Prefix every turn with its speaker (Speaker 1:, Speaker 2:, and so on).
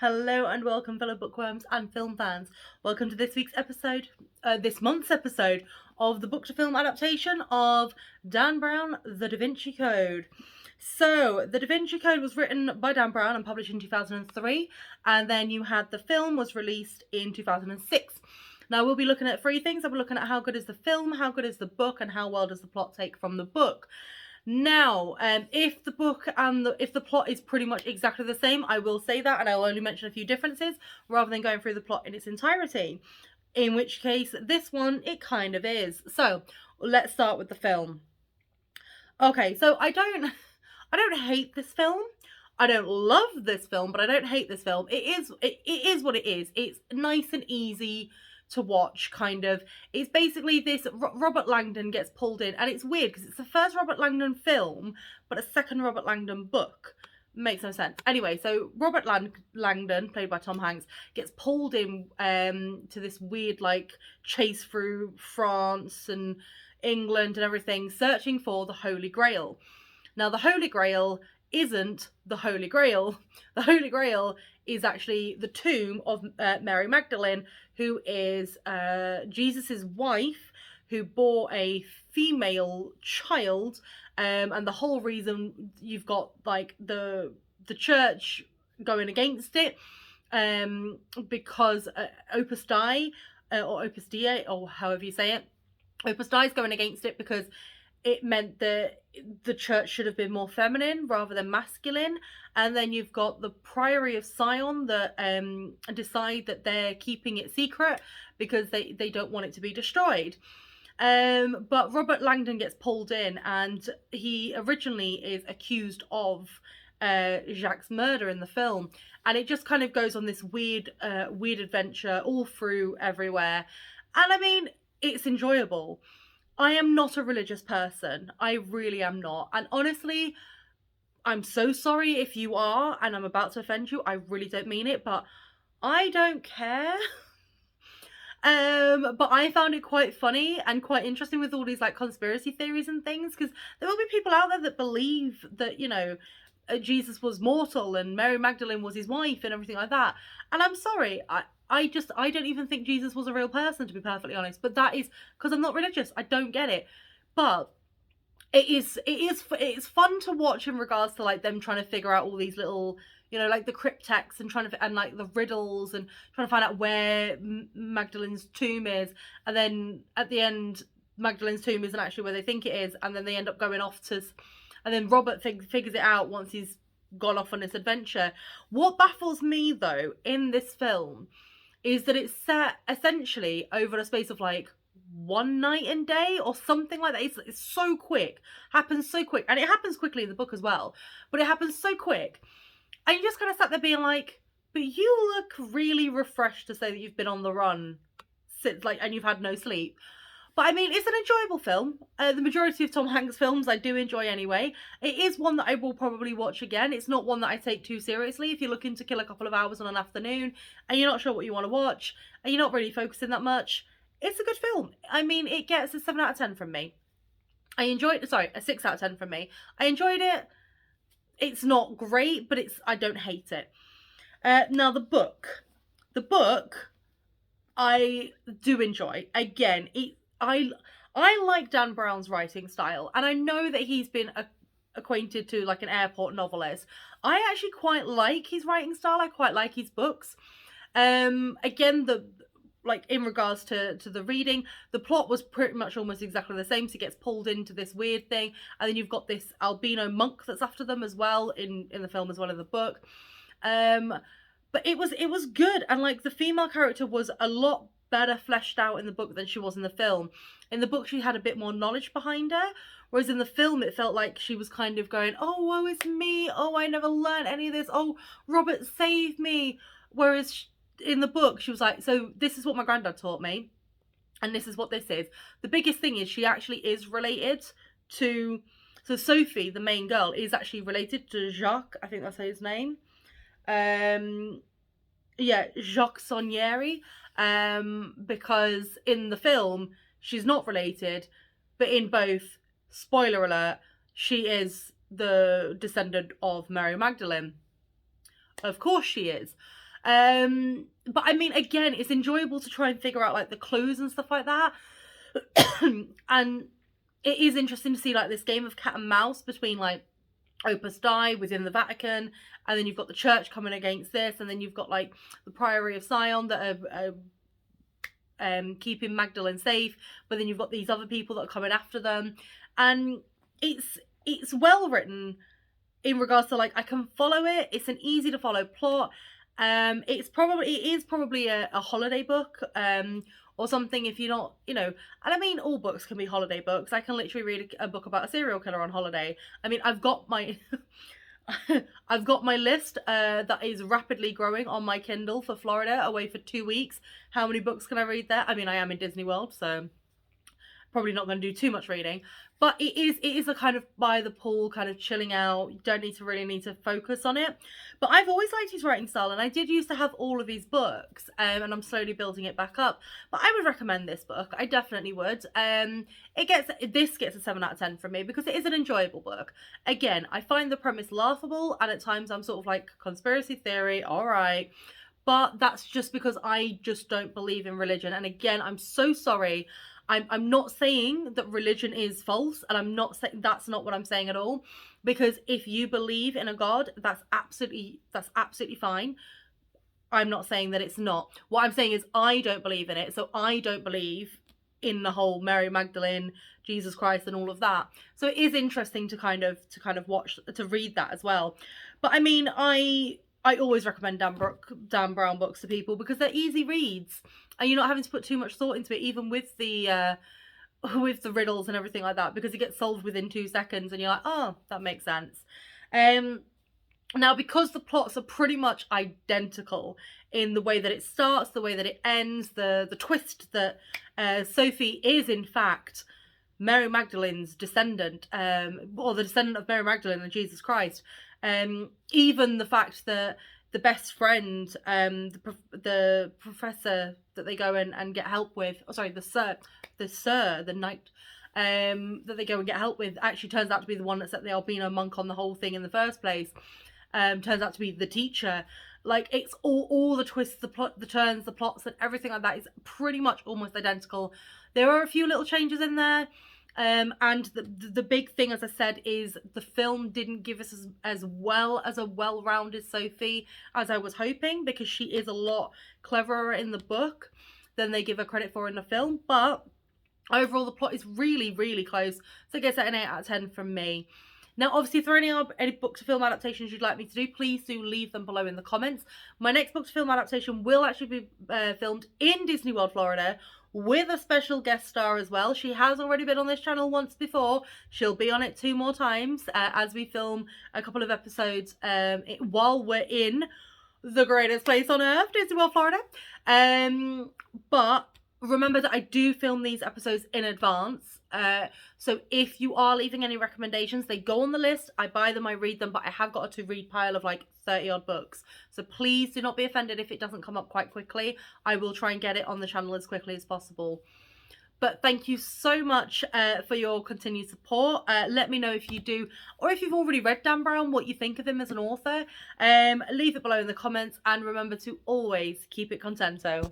Speaker 1: Hello and welcome, fellow bookworms and film fans. Welcome to this month's episode of the book to film adaptation of Dan Brown, The Da Vinci Code. So, The Da Vinci Code was written by Dan Brown and published in 2003, and then you had the film was released in 2006. Now, we'll be looking at three things. I'll be looking at how good is the film, how good is the book, and how well does the plot take from the book. Now, if the book and if the plot is pretty much exactly the same, I will say that, and I'll only mention a few differences rather than going through the plot in its entirety. In which case, this one, it kind of is. So, let's start with the film. Okay, so I don't hate this film. I don't love this film, but I don't hate this film. It is what it is. It's nice and easy to watch, kind of. It's basically this Robert Langdon gets pulled in, and it's weird because it's the first Robert Langdon film, but a second Robert Langdon book. Makes no sense. Anyway, so Robert Langdon, played by Tom Hanks, gets pulled in to this weird chase through France and England and everything, searching for the Holy Grail. Now, the Holy Grail isn't the Holy Grail. The Holy Grail is actually the tomb of Mary Magdalene, who is Jesus's wife, who bore a female child, and the whole reason you've got the church going against it, because Opus Dei or Opus Dei, or however you say it, Opus Dei is going against it because it meant that the church should have been more feminine rather than masculine. And then you've got the Priory of Sion that decide that they're keeping it secret because they don't want it to be destroyed. But Robert Langdon gets pulled in, and he originally is accused of Jacques' murder in the film. And it just kind of goes on this weird adventure all through everywhere. And I mean, it's enjoyable. I am not a religious person. I really am not. And honestly, I'm so sorry if you are and I'm about to offend you. I really don't mean it, but I don't care. But I found it quite funny and quite interesting with all these conspiracy theories and things, because there will be people out there that believe that, Jesus was mortal and Mary Magdalene was his wife and everything like that. And I'm sorry, I don't even think Jesus was a real person, to be perfectly honest. But that is because I'm not religious. I don't get it. But it's fun to watch in regards to them trying to figure out all these little, the cryptex and trying to, and the riddles and trying to find out where Magdalene's tomb is. And then at the end, Magdalene's tomb isn't actually where they think it is. And then they end up going off to, and then Robert figures it out once he's gone off on this adventure. What baffles me, though, in this film is that it's set essentially over the space of one night and day or something like that. It's so quick. Happens so quick. And it happens quickly in the book as well. But it happens so quick. And you just kind of sat there being like, but you look really refreshed to say that you've been on the run since, and you've had no sleep. But I mean, it's an enjoyable film. The majority of Tom Hanks films I do enjoy anyway. It is one that I will probably watch again. It's not one that I take too seriously. If you're looking to kill a couple of hours on an afternoon and you're not sure what you want to watch and you're not really focusing that much, it's a good film. I mean, it gets a 7 out of 10 from me. I enjoyed it. Sorry, a 6 out of 10 from me. I enjoyed it. It's not great, but I don't hate it. Now, the book. The book, I do enjoy. Again, I like Dan Brown's writing style, and I know that he's been acquainted to an airport novelist. I actually quite like his writing style. I quite like his books. Again, in regards to the reading, the plot was pretty much almost exactly the same. So he gets pulled into this weird thing, and then you've got this albino monk that's after them as well in the film as well as the book. But it was good, and the female character was a lot better fleshed out in the book than she was in the film. In the book, she had a bit more knowledge behind her, whereas in the film, it felt like she was kind of going, "Oh, woe is me! Oh, I never learned any of this! Oh, Robert, save me!" Whereas in the book, she was like, "So this is what my granddad taught me, and this is what this is." The biggest thing is she actually is related to. So Sophie, the main girl, is actually related to Jacques. I think that's his name. Yeah, Jacques Sonieri. Because in the film she's not related, but in both, spoiler alert, she is the descendant of Mary Magdalene. Of course she is. But I mean, again, it's enjoyable to try and figure out like the clues and stuff like that. And it is interesting to see like this game of cat and mouse between like Opus Dei within the Vatican, and then you've got the church coming against this, and then you've got like the Priory of Sion that are keeping Magdalene safe, but then you've got these other people that are coming after them, and it's well written in regards to like I can follow it. It's an easy to follow plot. It is probably a holiday book, or something if you're not, and I mean all books can be holiday books. I can literally read a book about a serial killer on holiday. I mean, I've got my I've got my list that is rapidly growing on my Kindle for Florida, away for 2 weeks. How many books can I read there? I mean, I am in Disney World, so probably not going to do too much reading, but it is a kind of by the pool, kind of chilling out. You don't really need to focus on it. But I've always liked his writing style, and I did used to have all of his books, and I'm slowly building it back up. But I would recommend this book. I definitely would. This gets a 7 out of 10 from me because it is an enjoyable book. Again, I find the premise laughable, and at times I'm sort of like, conspiracy theory, all right. But that's just because I just don't believe in religion. And again, I'm so sorry. I'm not saying that religion is false, and I'm not saying, that's not what I'm saying at all. Because if you believe in a God, that's absolutely fine. I'm not saying that it's not. What I'm saying is I don't believe in it, so I don't believe in the whole Mary Magdalene, Jesus Christ, and all of that. So it is interesting to kind of watch, to read that as well. But I mean, I always recommend Dan Brown books to people because they're easy reads, and you're not having to put too much thought into it, even with the riddles and everything like that, because it gets solved within 2 seconds, and you're like, oh, that makes sense. Now, because the plots are pretty much identical in the way that it starts, the way that it ends, the twist that Sophie is in fact Mary Magdalene's descendant, or the descendant of Mary Magdalene and Jesus Christ. Even the fact that the best friend, the professor that they go and get help with, the knight, that they go and get help with, actually turns out to be the one that set the albino monk on the whole thing in the first place. Turns out to be the teacher. Like, it's all the twists, the plot, the turns, the plots, and everything like that is pretty much almost identical. There are a few little changes in there. And the big thing, as I said, is the film didn't give us as well as a well-rounded Sophie as I was hoping, because she is a lot cleverer in the book than they give her credit for in the film. But overall, the plot is really, really close. So it gets an 8 out of 10 from me. Now, obviously, if there are any book to film adaptations you'd like me to do, please do leave them below in the comments. My next book to film adaptation will actually be filmed in Disney World, Florida, with a special guest star as well. She has already been on this channel once before. She'll be on it 2 more times as we film a couple of episodes while we're in the greatest place on earth, Disney World, Florida. But remember that I do film these episodes in advance. So if you are leaving any recommendations, they go on the list. I buy them, I read them, but I have got a to-read pile of like 30 odd books. So please do not be offended if it doesn't come up quite quickly. I will try and get it on the channel as quickly as possible. But thank you so much for your continued support. Let me know if you do, or if you've already read Dan Brown, what you think of him as an author. Leave it below in the comments, and remember to always keep it contento.